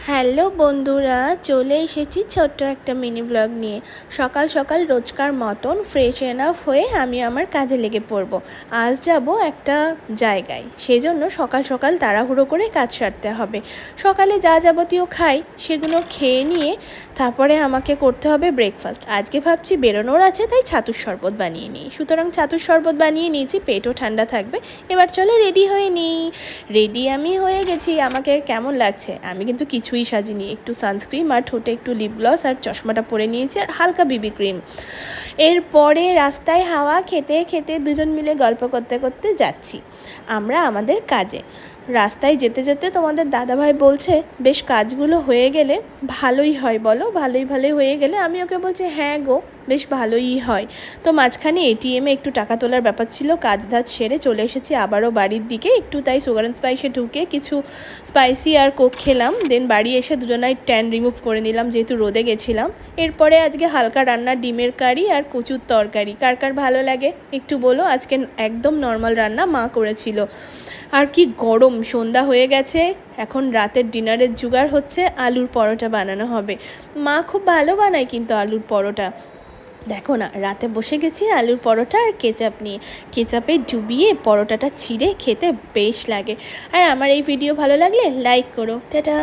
Hello বন্ধুরা, চলে এসেছি ছোট্ট একটা মিনি ব্লগ নিয়ে। সকাল সকাল রোজকার মতন ফ্রেশ এনাফ হয়ে আমি আমার কাজে লেগে পড়ব। আজ যাব একটা জায়গায়, সেই জন্য সকাল সকাল তাড়াহুড়ো করে কাজ সারতে হবে। সকালে যা যাবতীয় খাই সেগুলো খেয়ে নিয়ে তারপরে আমাকে করতে হবে ব্রেকফাস্ট। আজকে ভাবছি বেরোনোর আছে, তাই ছাতুর শরবত বানিয়ে নিই। সুতরাং ছাতুর শরবত বানিয়ে নিয়েছি, পেটও ঠান্ডা থাকবে। এবার চলো রেডি হয়ে নিই। রেডি আমি হয়ে গেছি। আমাকে কেমন লাগছে? আমি কিন্তু কিছুই সাজিনি, একটু সানস্ক্রিন আর ঠোঁটে একটু লিপ গ্লস আর চশমাটা পরে নিয়েছি আর হালকা বিবি ক্রিম। এরপরে রাস্তায় হাওয়া খেতে খেতে দুজন মিলে গল্প করতে করতে যাচ্ছি আমরা আমাদের কাজে। রাস্তায় যেতে যেতে তোমাদের দাদাভাই বলছে, বেশ কাজগুলো হয়ে গেলে ভালোই হয় বলো, ভালোই হয়ে গেলে। আমি ওকে বলছি, হ্যাঁ গো, বেশ ভালোই হয়। তো মাঝখানে এটিএমে একটু টাকা তোলার ব্যাপার ছিল, কাজ ধাজ সেরে চলে এসেছি আবারও বাড়ির দিকে। একটু তাই সুগার অ্যান্ড স্পাইসে ঢুকে কিছু স্পাইসি আর কোক খেলাম। দেন বাড়ি এসে দুজনাই ট্যান রিমুভ করে নিলাম, যেহেতু রোদে গেছিলাম। এরপরে আজকে হালকা রান্না, ডিমের কারি আর কচুর তরকারি। কার কার ভালো লাগে একটু বলো। আজকে একদম নর্মাল রান্না মা করেছিল। আর কি গরম, সন্ধ্যা হয়ে গেছে, এখন রাতের ডিনারের জোগাড় হচ্ছে। আলুর পরোটা বানানো হবে। মা খুব ভালো বানায় কিন্তু আলুর পরোটা। দেখো না, রাতে বসে গেছি আলুর পরোটা আর কেচাপ নিয়ে। কেচাপে ডুবিয়ে পরোটাটা ছিঁড়ে খেতে বেশ লাগে। আর আমার এই ভিডিও ভালো লাগলে লাইক করো। টাটা।